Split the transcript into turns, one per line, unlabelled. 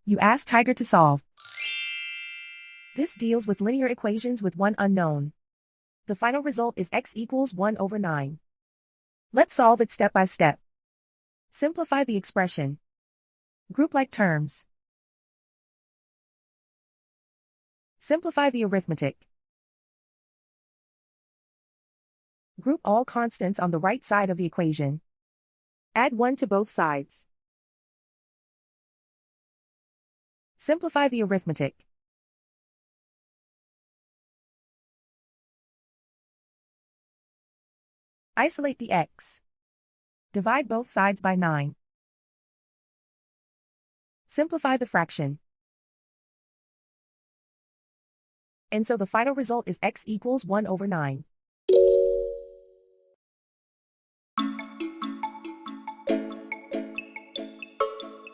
You ask Tiger to solve. This deals with linear equations with one unknown. The final result is x equals 1 over 9. Let's solve it step by step. Simplify the expression. Group like terms. Simplify the arithmetic. Group all constants on the right side of the equation. Add 1 to both sides. Simplify the arithmetic. Isolate the x. Divide both sides by 9. Simplify the fraction. And so the final result is x equals 1 over 9.